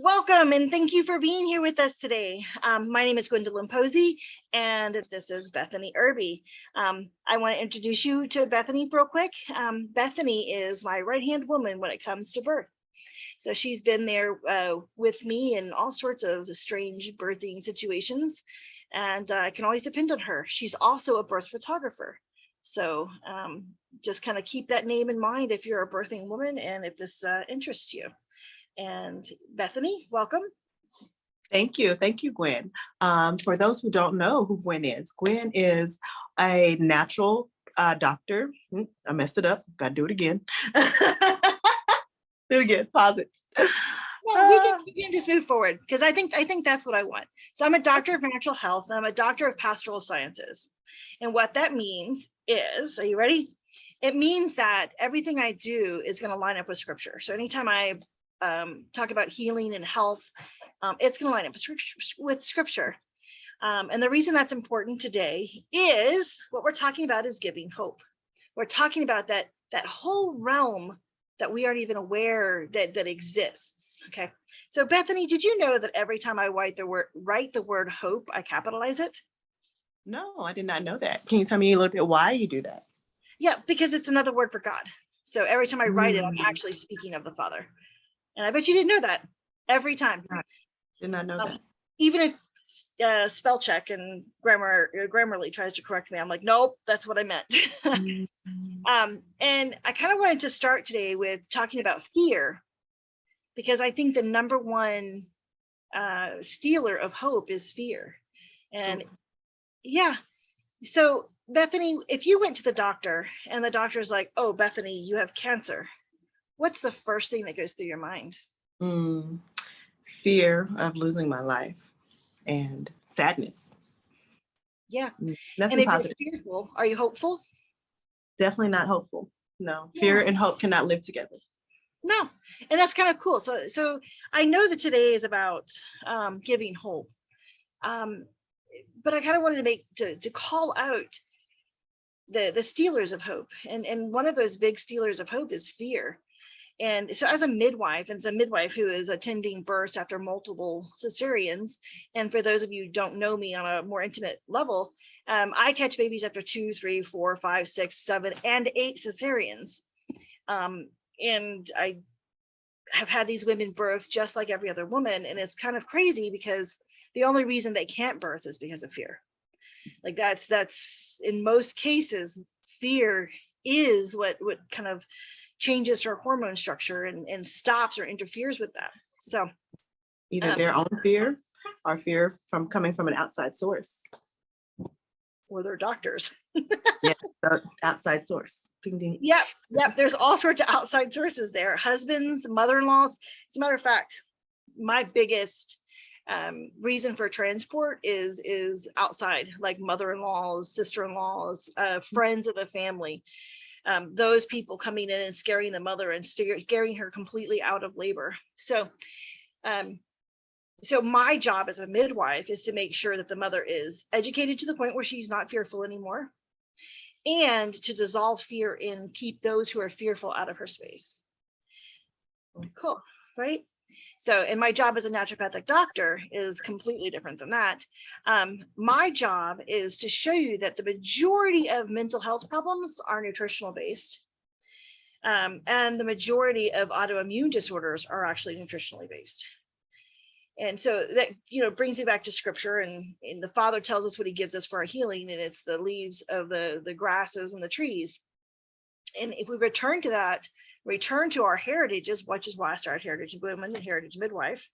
Welcome and thank you for being here with us today. My name is Gwendolyn Posey and this is Bethany Irby. I want to introduce you to Bethany real quick. Bethany is my right-hand woman when it comes to birth. So she's been there with me in all sorts of strange birthing situations, and I can always depend on her. She's also a birth photographer. So just kind of keep that name in mind if you're a birthing woman and if this interests you. And Bethany, welcome. Thank you, Gwen. For those who don't know who Gwen is a natural doctor. I messed it up, gotta do it again. Do it again, pause it. No, we can just move forward because I think that's what I want. So I'm a doctor of natural health and I'm a doctor of pastoral sciences. And what that means is, are you ready? It means that everything I do is going to line up with scripture. So anytime I talk about healing and health, it's going to line up with scripture. And the reason that's important today is what we're talking about is giving hope. We're talking about that whole realm that we aren't even aware that exists. Okay. So Bethany, did you know that every time I write the word hope, I capitalize it? No, I did not know that. Can you tell me a little bit why you do that? Yeah, because it's another word for God. So every time I write it, I'm actually speaking of the Father. And I bet you didn't know that. Every time. Did not know that. Even if spell check and Grammarly tries to correct me, I'm like, nope, that's what I meant. And I kind of wanted to start today with talking about fear, because I think the number one stealer of hope is fear. And yeah, so Bethany, if you went to the doctor and the doctor's like, oh, Bethany, you have cancer, what's the first thing that goes through your mind? Fear of losing my life and sadness. Yeah. Nothing and if positive. You're fearful, are you hopeful? Definitely not hopeful. No, fear and hope cannot live together. No, and that's kind of cool. So I know that today is about giving hope, but I kind of wanted to call out the stealers of hope, and one of those big stealers of hope is fear. And so as a midwife, and it's a midwife who is attending births after multiple cesareans, and for those of you who don't know me on a more intimate level, I catch babies after 2, 3, 4, 5, 6, 7, and 8 cesareans. And I have had these women birth just like every other woman, and it's kind of crazy because the only reason they can't birth is because of fear. Like that's in most cases, fear is what kind of changes her hormone structure and stops or interferes with that. So either their own fear or fear from coming from an outside source. Or their doctors. Yes, the outside source. Ding, ding. Yep. There's all sorts of outside sources there. Husbands, mother-in-laws. As a matter of fact, my biggest reason for transport is outside, like mother-in-laws, sister-in-laws, friends of the family. Those people coming in and scaring the mother and scaring her completely out of labor. So my job as a midwife is to make sure that the mother is educated to the point where she's not fearful anymore, and to dissolve fear and keep those who are fearful out of her space. Cool, right? So, and my job as a naturopathic doctor is completely different than that. My job is to show you that the majority of mental health problems are nutritional based. And the majority of autoimmune disorders are actually nutritionally based. And so that, brings me back to scripture, and the Father tells us what he gives us for our healing, and it's the leaves of the grasses and the trees. And if we return to that, return to our heritages, which is why I started Heritage Women and Heritage Midwife,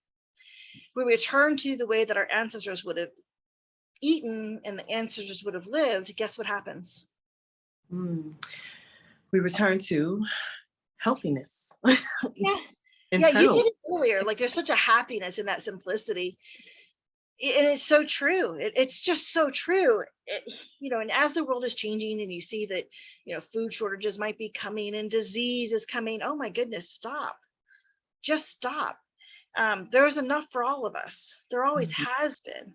we return to the way that our ancestors would have eaten and the ancestors would have lived, guess what happens? We return to healthiness. Yeah. Yeah, you did it earlier. Like there's such a happiness in that simplicity. And it's so true. It's just so true. And as the world is changing and you see that, food shortages might be coming and disease is coming, oh my goodness, stop. Just stop. There's enough for all of us. There always has been.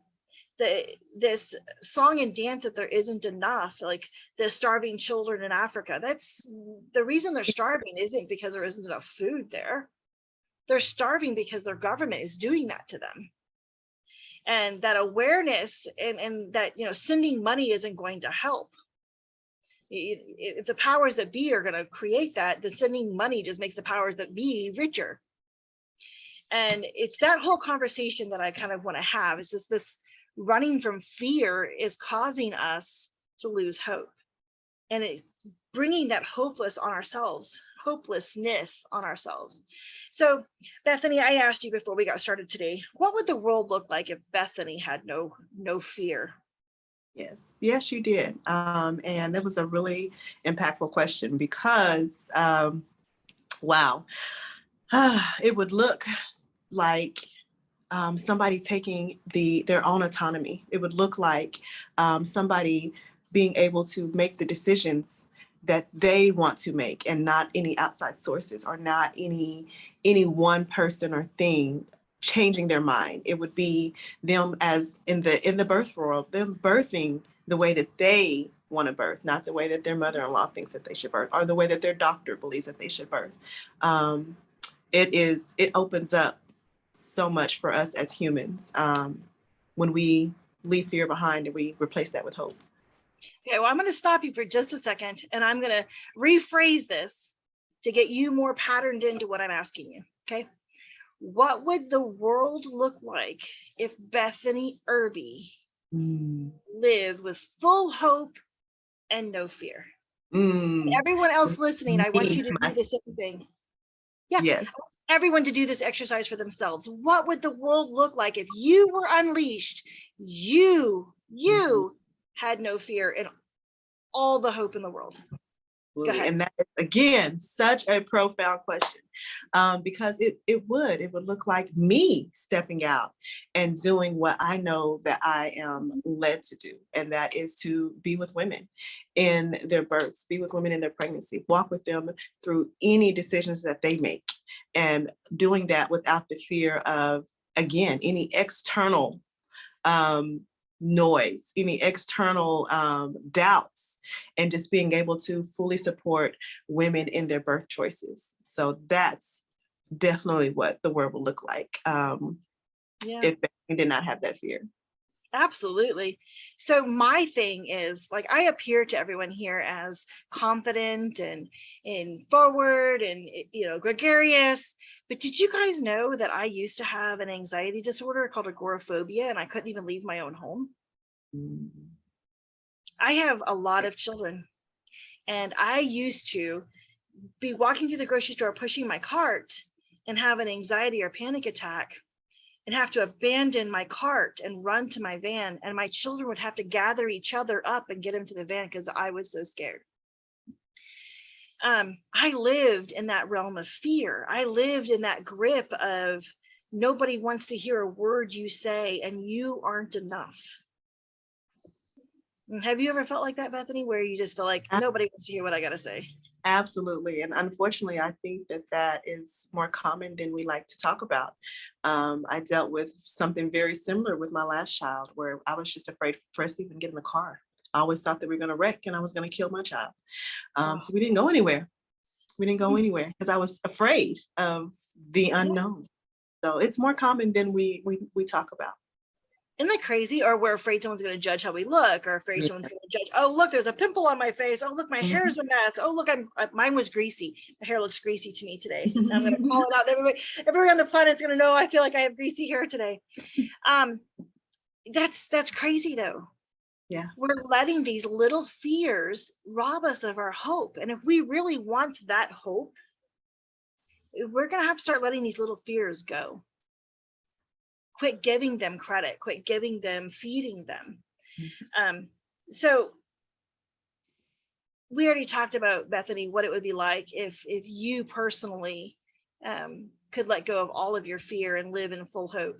This song and dance that there isn't enough, like the starving children in Africa, that's the reason they're starving isn't because there isn't enough food there. They're starving because their government is doing that to them. And that awareness and that, sending money isn't going to help. If the powers that be are going to create that, then sending money just makes the powers that be richer. And it's that whole conversation that I kind of want to have, is this running from fear is causing us to lose hope, and it bringing that hopelessness on ourselves. So Bethany, I asked you before we got started today, what would the world look like if Bethany had no fear? Yes, you did. And that was a really impactful question because, wow, it would look like somebody taking their own autonomy. It would look like somebody being able to make the decisions that they want to make, and not any outside sources, or not any one person or thing changing their mind. It would be them, as in the birth world, them birthing the way that they want to birth, not the way that their mother-in-law thinks that they should birth, or the way that their doctor believes that they should birth. It opens up so much for us as humans when we leave fear behind and we replace that with hope. Okay, well, I'm going to stop you for just a second, and I'm going to rephrase this to get you more patterned into what I'm asking you. Okay, what would the world look like if Bethany Irby lived with full hope and no fear? Everyone else listening, I want you to do the same thing. Yeah. Yes. Everyone to do this exercise for themselves. What would the world look like if you were unleashed? You had no fear and all the hope in the world. Go ahead. And that is, again, such a profound question, because it would look like me stepping out and doing what I know that I am led to do, and that is to be with women in their births, be with women in their pregnancy, walk with them through any decisions that they make, and doing that without the fear of, again, any external noise, any external doubts, and just being able to fully support women in their birth choices. So that's definitely what the world will look like if we did not have that fear. Absolutely. So my thing is, like, I appear to everyone here as confident and forward and gregarious, but did you guys know that I used to have an anxiety disorder called agoraphobia, and I couldn't even leave my own home? I have a lot of children, and I used to be walking through the grocery store pushing my cart and have an anxiety or panic attack and have to abandon my cart and run to my van, and my children would have to gather each other up and get into the van because I was so scared. I lived in that realm of fear. I lived in that grip of nobody wants to hear a word you say and you aren't enough. Have you ever felt like that, Bethany, where you just feel like nobody wants to hear what I got to say? Absolutely. And unfortunately, I think that is more common than we like to talk about. I dealt with something very similar with my last child, where I was just afraid for us to even get in the car. I always thought that we were going to wreck and I was going to kill my child. So we didn't go anywhere. Because I was afraid of the unknown. So it's more common than we talk about. Isn't that crazy? Or we're afraid someone's going to judge how we look, or afraid someone's going to judge, oh, look, there's a pimple on my face. Oh, look, my hair's a mess. Oh, look, mine was greasy. My hair looks greasy to me today. I'm going to call it out. Everybody on the planet's going to know I feel like I have greasy hair today. That's crazy though. Yeah. We're letting these little fears rob us of our hope. And if we really want that hope, we're going to have to start letting these little fears go. Quit giving them credit, quit feeding them. So we already talked about, Bethany, what it would be like if you personally could let go of all of your fear and live in full hope.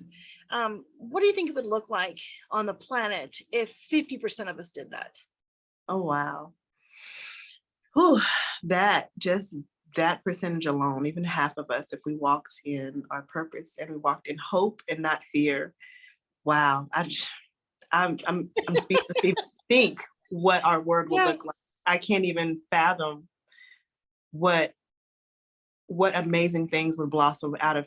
What do you think it would look like on the planet if 50% of us did that? Oh, wow. Whew, that percentage alone, even half of us, if we walked in our purpose and we walked in hope and not fear, wow. I'm speaking to even think what our world will look like. I can't even fathom what what amazing things would blossom out of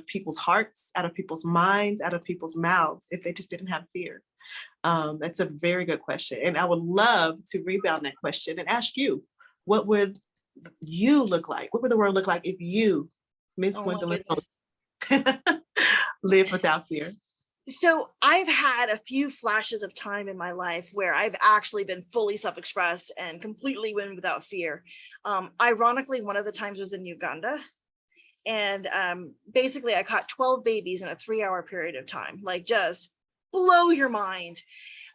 people's hearts, out of people's minds, out of people's mouths if they just didn't have fear. That's a very good question. And I would love to rebound that question and ask you, what would you look like? What would the world look like if you, Miss Oh my Gwendolyn, goodness. live without fear? So I've had a few flashes of time in my life where I've actually been fully self-expressed and completely went without fear. Ironically, one of the times was in Uganda. And basically I caught 12 babies in a 3-hour period of time, like just blow your mind.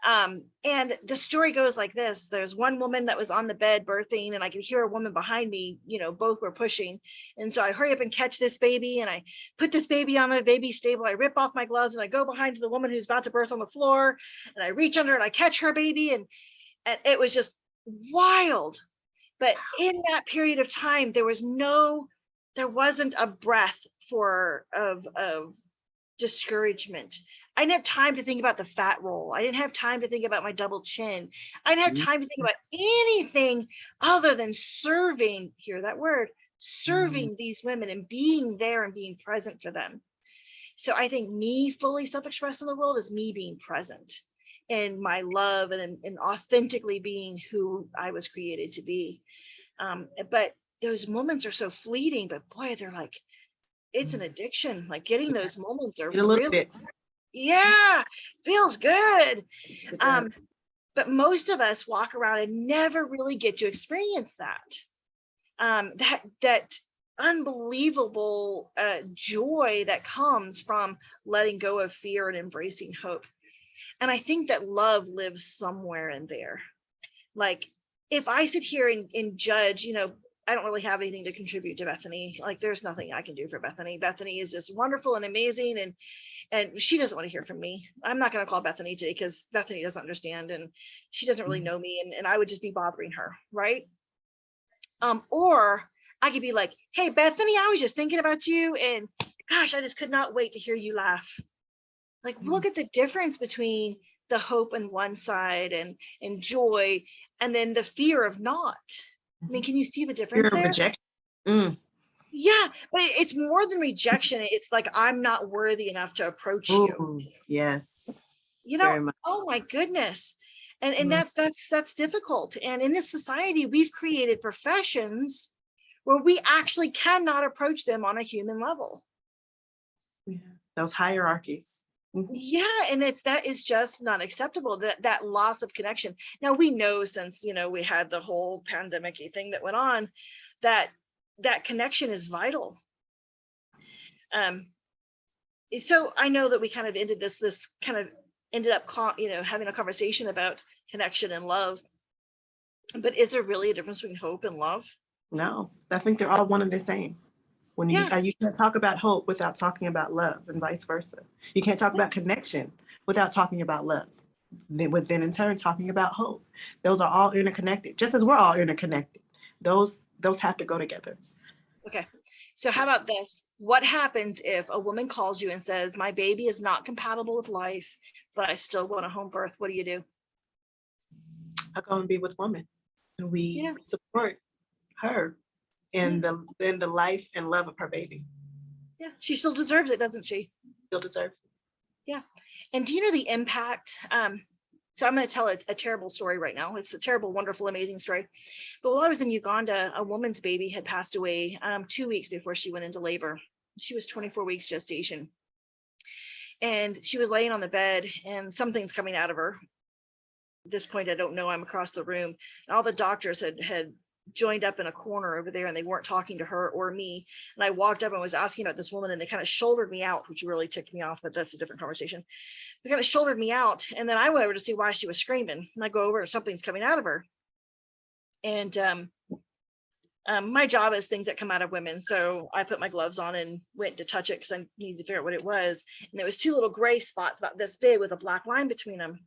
And the story goes like this. There's one woman that was on the bed birthing, and I could hear a woman behind me, both were pushing. And so I hurry up and catch this baby, and I put this baby on the baby stable. I rip off my gloves and I go behind to the woman who's about to birth on the floor, and I reach under and I catch her baby. And it was just wild. But in that period of time, there wasn't a breath of discouragement. I didn't have time to think about the fat roll. I didn't have time to think about my double chin. I didn't have time to think about anything other than serving, hear that word, serving these women and being there and being present for them. So I think me fully self-expressed in the world is me being present in my love and authentically being who I was created to be. But those moments are so fleeting, but boy, they're like, it's an addiction. Like getting those moments are In a little really, bit. yeah, feels good. It does. But most of us walk around and never really get to experience that. That unbelievable joy that comes from letting go of fear and embracing hope. And I think that love lives somewhere in there. Like if I sit here and judge, I don't really have anything to contribute to Bethany. Like there's nothing I can do for Bethany. Bethany is just wonderful and amazing. And she doesn't want to hear from me. I'm not going to call Bethany today because Bethany doesn't understand and she doesn't really know me, and I would just be bothering her. Right. Or I could be like, hey, Bethany, I was just thinking about you, and gosh, I just could not wait to hear you laugh. Like, look at the difference between the hope on one side and joy, and then the fear of not. I mean, can you see the difference Fear of there? rejection. Yeah, but it's more than rejection. It's like, I'm not worthy enough to approach you. Ooh, yes. Very much. Oh my goodness. And that's difficult. And in this society, we've created professions where we actually cannot approach them on a human level. Yeah. Those hierarchies. Yeah, and that is just not acceptable, that loss of connection. Now we know, since we had the whole pandemic thing that went on, that connection is vital. So I know that we kind of ended this kind of ended up having a conversation about connection and love, but is there really a difference between hope and love? No, I think they're all one and the same. When you can't talk about hope without talking about love, and vice versa. You can't talk about connection without talking about love. Then in turn talking about hope. Those are all interconnected, just as we're all interconnected. Those have to go together. Okay. So how about this? What happens if a woman calls you and says, my baby is not compatible with life, but I still want a home birth? What do you do? I go and be with women, and we support her in the life and love of her baby. Yeah, she still deserves it, doesn't she? Still deserves it. Yeah. And do you know the impact? So I'm going to tell a terrible story right now. It's a terrible, wonderful, amazing story. But while I was in Uganda, a woman's baby had passed away 2 weeks before she went into labor. She was 24 weeks gestation. And she was laying on the bed and something's coming out of her. At this point, I don't know. I'm across the room. And all the doctors had joined up in a corner over there, and they weren't talking to her or me. And I walked up and was asking about this woman, and they kind of shouldered me out, which really ticked me off, but that's a different conversation. They kind of shouldered me out, and then I went over to see why she was screaming. And I go over and something's coming out of her. And my job is things that come out of women. So I put my gloves on and went to touch it because I needed to figure out what it was. And there was 2 little gray spots about this big with a black line between them.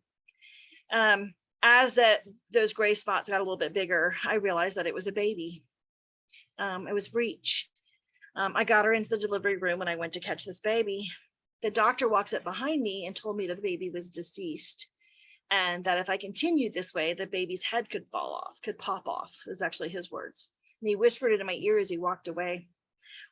As those gray spots got a little bit bigger, I realized that it was a baby. It was breech. I got her into the delivery room when I went to catch this baby. The doctor walks up behind me and told me that the baby was deceased, and that if I continued this way, the baby's head could fall off, could pop off, is actually his words. And he whispered it in my ear as he walked away.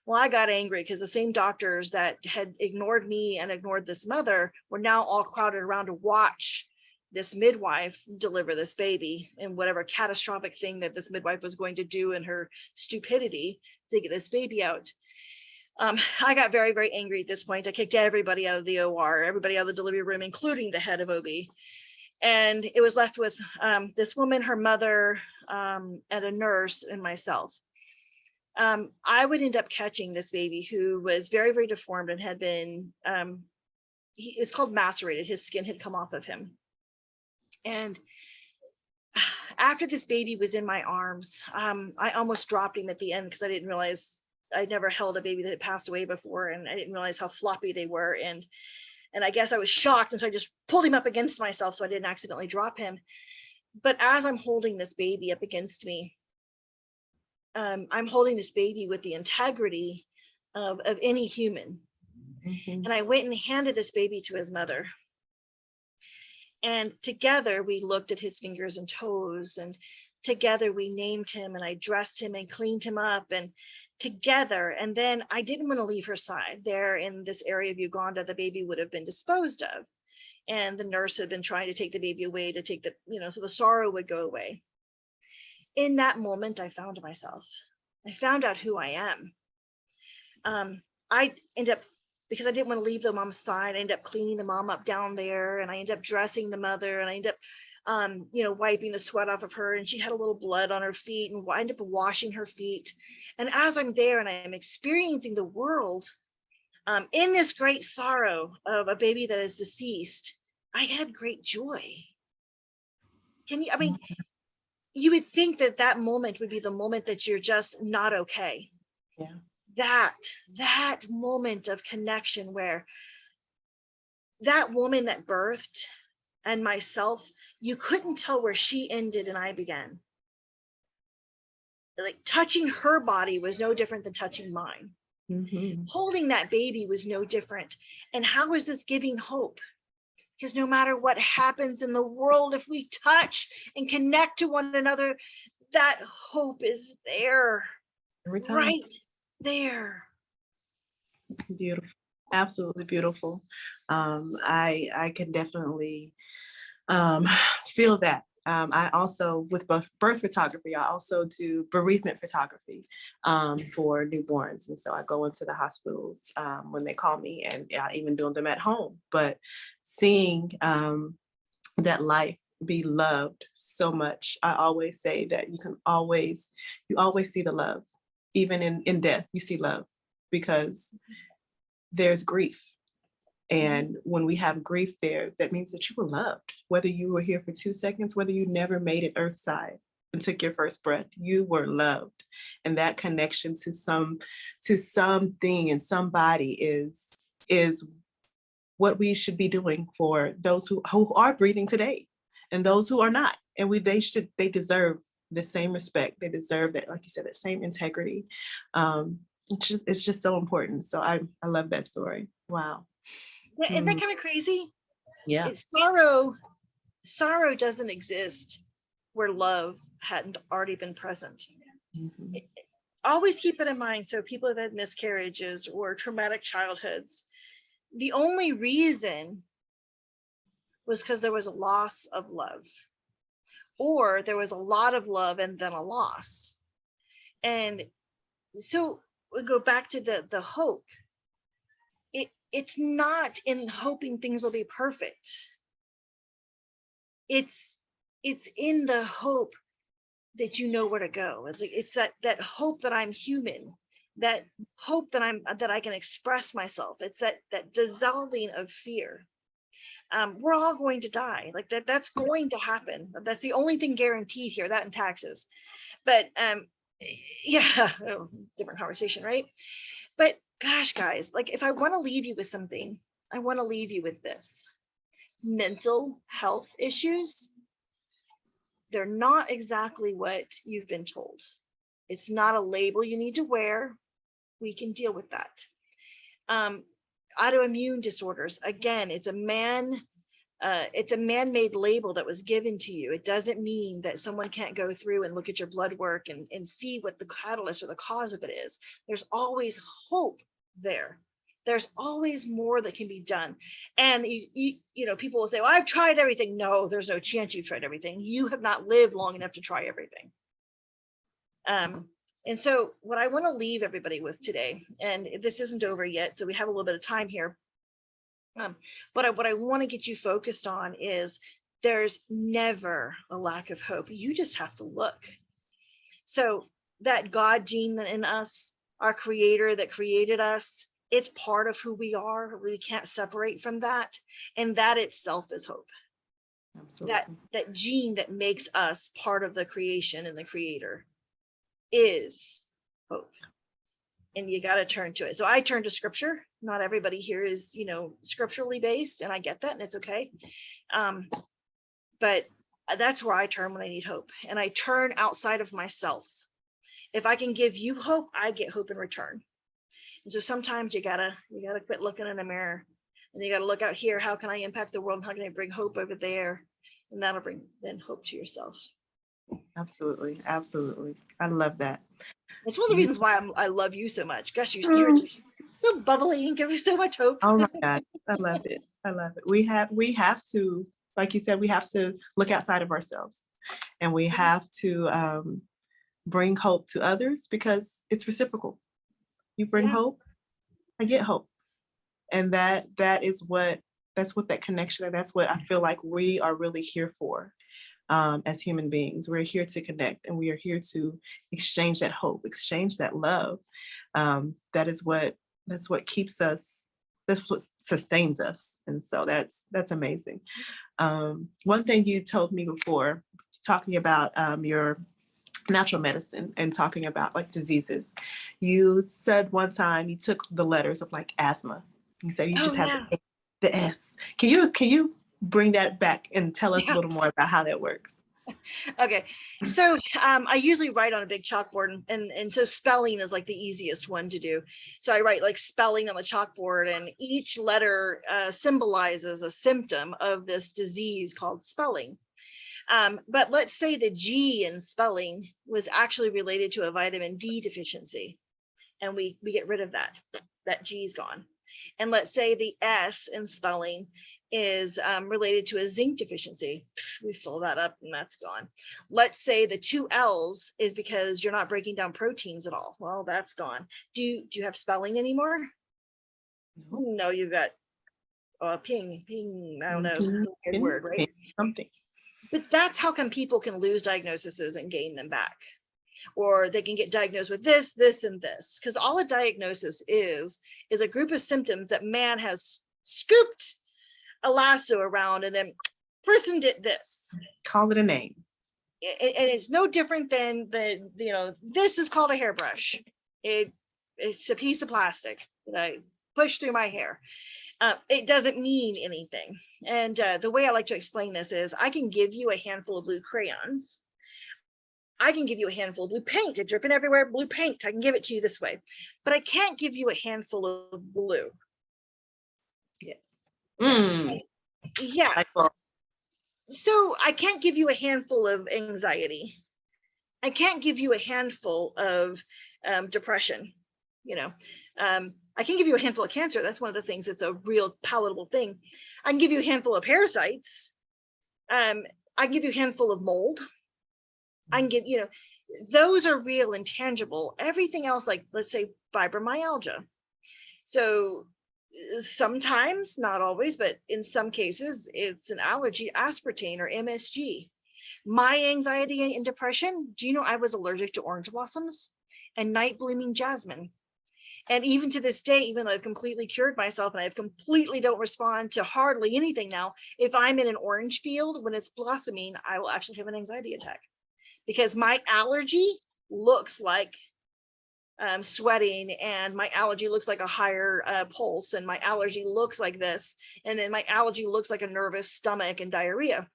Well, I got angry because the same doctors that had ignored me and ignored this mother were now all crowded around to watch this midwife deliver this baby, and whatever catastrophic thing that this midwife was going to do in her stupidity to get this baby out. I got very, very angry at this point. I kicked everybody out of the OR, everybody out of the delivery room, including the head of OB. And it was left with this woman, her mother, and a nurse, and myself. I would end up catching this baby who was very, very deformed and had been, it was called macerated. His skin had come off of him. And after this baby was in my arms, I almost dropped him at the end because I didn't realize I'd never held a baby that had passed away before, and I didn't realize how floppy they were. And I guess I was shocked, and so I just pulled him up against myself so I didn't accidentally drop him. But as I'm holding this baby up against me, I'm holding this baby with the integrity of any human. Mhm. And I went and handed this baby to his mother. And together we looked at his fingers and toes, and together we named him, and I dressed him and cleaned him up, and together. And then I didn't want to leave her side. There in this area of Uganda, the baby would have been disposed of. And the nurse had been trying to take the baby away to take the, so the sorrow would go away. In that moment, I found myself. I found out who I am. I ended up, because I didn't want to leave the mom's side, I ended up cleaning the mom up down there, and I ended up dressing the mother, and I ended up, wiping the sweat off of her, and she had a little blood on her feet, and I ended up washing her feet. And as I'm there and I'm experiencing the world in this great sorrow of a baby that is deceased, I had great joy. You would think that that moment would be the moment that you're just not okay. Yeah. That moment of connection where that woman that birthed and myself, you couldn't tell where she ended and I began. Like touching her body was no different than touching mine. Mhm. Holding that baby was no different. And how is this giving hope? Because no matter what happens in the world, if we touch and connect to one another, that hope is there, Every time. right there. Beautiful. Absolutely beautiful. I can definitely feel that. I also, with birth photography, I also do bereavement photography for newborns. And so I go into the hospitals when they call me, and I even doing them at home. But seeing that life be loved so much, I always say that you always see the love. Even in death, you see love, because there's grief. And when we have grief there, that means that you were loved, whether you were here for 2 seconds, whether you never made it earthside and took your first breath, you were loved. And that connection to something and somebody is what we should be doing for those who are breathing today and those who are not. And they deserve the same respect. They deserve that, like you said, that same integrity. It's just so important. So I love that story. Wow. Yeah, isn't that kind of crazy? Yeah. Sorrow doesn't exist where love hadn't already been present. Mhm. Always keep that in mind. So people have had miscarriages or traumatic childhoods. The only reason was because there was a loss of love, or there was a lot of love and then a loss. And so we go back to the hope. It's not in hoping things will be perfect. It's in the hope that you know where to go. It's that hope that I'm human, that hope that I can express myself. It's that dissolving of fear. We're all going to die. Like that's going to happen. That's the only thing guaranteed here, that and taxes. But yeah, different conversation, right? But gosh, guys, like if I want to leave you with something, I want to leave you with this. Mental health issues, they're not exactly what you've been told. It's not a label you need to wear. We can deal with that. Autoimmune disorders, again, it's a man It's a man-made label that was given to you. It doesn't mean that someone can't go through and look at your blood work and see what the catalyst or the cause of it is. There's always hope there. There's always more that can be done. And you know, people will say, well, I've tried everything. No, there's no chance you've tried everything. You have not lived long enough to try everything. And so what I want to leave everybody with today, and this isn't over yet, so we have a little bit of time here. But what I want to get you focused on is there's never a lack of hope. You just have to look. So that God gene in us, our creator that created us, it's part of who we are. We can't separate from that. And that itself is hope. Absolutely. That gene that makes us part of the creation and the creator is hope. And you got to turn to it. So I turn to scripture. Not everybody here is, you know, scripturally based, and I get that, and it's okay. But that's where I turn when I need hope. And I turn outside of myself. If I can give you hope, I get hope in return. And so sometimes you gotta quit looking in the mirror, and you gotta look out here. How can I impact the world? And how can I bring hope over there? And that'll bring then hope to yourself. Absolutely. Absolutely. I love that. It's one of the reasons why I love you so much. Gosh, you're so bubbly and give you so much hope. Oh my God. I love it. I love it. We have to, like you said, we have to look outside of ourselves, and we have to bring hope to others, because it's reciprocal. You bring hope, I get hope. And that's what that connection, and that's what I feel like we are really here for. As human beings, we're here to connect, and we are here to exchange that hope, exchange that love. That's what keeps us, that's what sustains us. And so that's amazing. One thing you told me before, talking about your natural medicine and talking about like diseases, you said one time you took the letters of like asthma. You said you just have the S. Can you bring that back and tell us a little more about how that works? Okay, so I usually write on a big chalkboard, and so spelling is like the easiest one to do. So I write like spelling on the chalkboard, and each letter symbolizes a symptom of this disease called spelling. But let's say the G in spelling was actually related to a vitamin D deficiency, and we get rid of that. That G is gone. And let's say the S in spelling is related to a zinc deficiency. We fill that up and that's gone. Let's say the 2 L's is because you're not breaking down proteins at all. Well, that's gone. Do you have spelling anymore? No, you've got ping. I don't know. It's a weird word, right? Something. But that's how come people can lose diagnoses and gain them back. Or they can get diagnosed with this, this, and this. Because all a diagnosis is a group of symptoms that man has scooped a lasso around, and then person did this. Call it a name. And it's no different than this is called a hairbrush. It's a piece of plastic that I push through my hair. It doesn't mean anything. And the way I like to explain this is I can give you a handful of blue crayons. I can give you a handful of blue paint. It's dripping everywhere, blue paint. I can give it to you this way. But I can't give you a handful of blue. Yes. Yeah. So I can't give you a handful of anxiety. I can't give you a handful of depression. I can give you a handful of cancer. That's one of the things that's a real palatable thing. I can give you a handful of parasites. I can give you a handful of mold. I can give, those are real and tangible. Everything else, like let's say fibromyalgia. So sometimes, not always, but in some cases, it's an allergy, aspartame or MSG. My anxiety and depression, do you know I was allergic to orange blossoms and night blooming jasmine? And even to this day, even though I've completely cured myself and I've completely don't respond to hardly anything now, if I'm in an orange field when it's blossoming, I will actually have an anxiety attack because my allergy looks like sweating, and my allergy looks like a higher pulse, and my allergy looks like this, and then my allergy looks like a nervous stomach and diarrhea.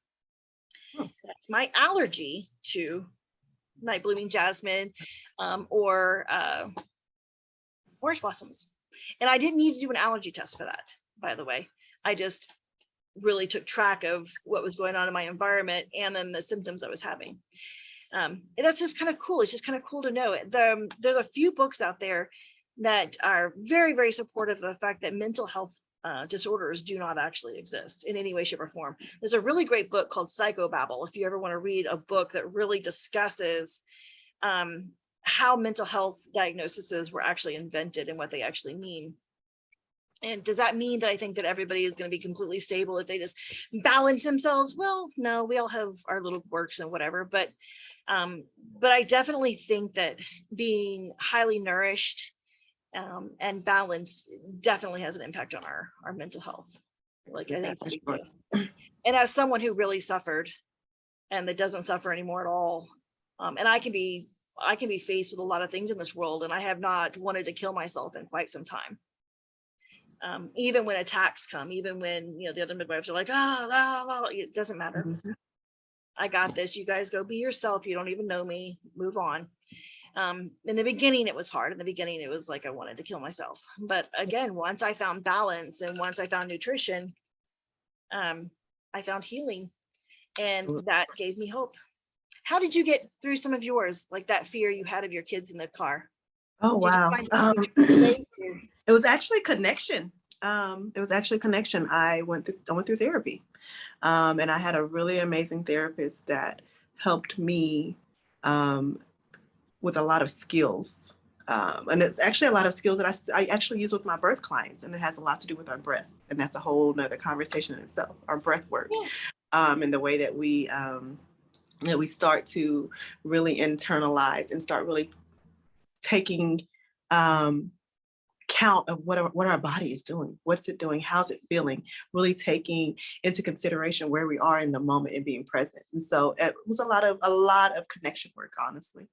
That's my allergy to night blooming jasmine or orange blossoms. And I didn't need to do an allergy test for that, by the way. I just really took track of what was going on in my environment and then the symptoms I was having. And that's just kind of cool. It's just kind of cool to know. There's a few books out there that are very, very supportive of the fact that mental health disorders do not actually exist in any way, shape, or form. There's a really great book called Psychobabble. If you ever want to read a book that really discusses how mental health diagnoses were actually invented and what they actually mean. And does that mean that I think that everybody is going to be completely stable if they just balance themselves? Well, no, we all have our little quirks and whatever, but I definitely think that being highly nourished and balanced definitely has an impact on our mental health. Like I think it's a big deal. And as someone who really suffered and that doesn't suffer anymore at all, and I can be faced with a lot of things in this world, and I have not wanted to kill myself in quite some time. Even when attacks come, even when the other midwives are like, it doesn't matter. Mhm. I got this. You guys go be yourself. You don't even know me. Move on. In the beginning, it was hard. In the beginning, it was like I wanted to kill myself. But again, once I found balance and once I found nutrition, I found healing, and Absolutely. that gave me hope. How did you get through some of yours, like that fear you had of your kids in the car? Oh, Did you wow. find ways to- It was actually connection. It was actually connection. I went through therapy. And I had a really amazing therapist that helped me with a lot of skills. And it's actually a lot of skills that I actually use with my birth clients, and it has a lot to do with our breath. And that's a whole nother conversation in itself, our breath work. Yeah. And the way that we start to really internalize and start really taking count of what our body is doing, what's it doing, how's it feeling, really taking into consideration where we are in the moment and being present. And so it was a lot of connection work, honestly.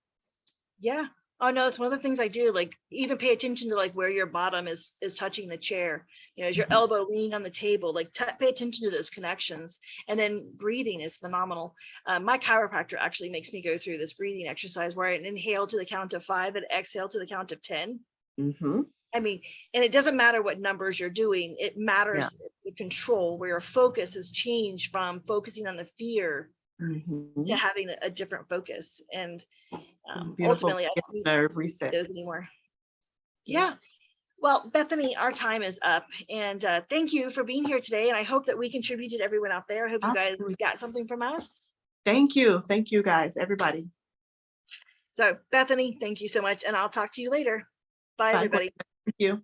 Yeah. Oh no, it's one of the things I do. Like even pay attention to like where your bottom is touching the chair. Is your elbow leaning on the table? Like pay attention to those connections. And then breathing is phenomenal. My chiropractor actually makes me go through this breathing exercise where I inhale to the count of 5 and exhale to the count of 10. Mm-hmm. I mean, and it doesn't matter what numbers you're doing. It matters the control where your focus has changed from focusing on the fear Mm-hmm. to having a different focus. And Beautiful ultimately, I don't need nerve reset. those anymore. Yeah. Well, Bethany, our time is up, and thank you for being here today. And I hope that we contributed everyone out there. I hope you guys Absolutely. got something from us. Thank you guys, everybody. So Bethany, thank you so much. And I'll talk to you later. Bye, Bye. everybody. Thank you.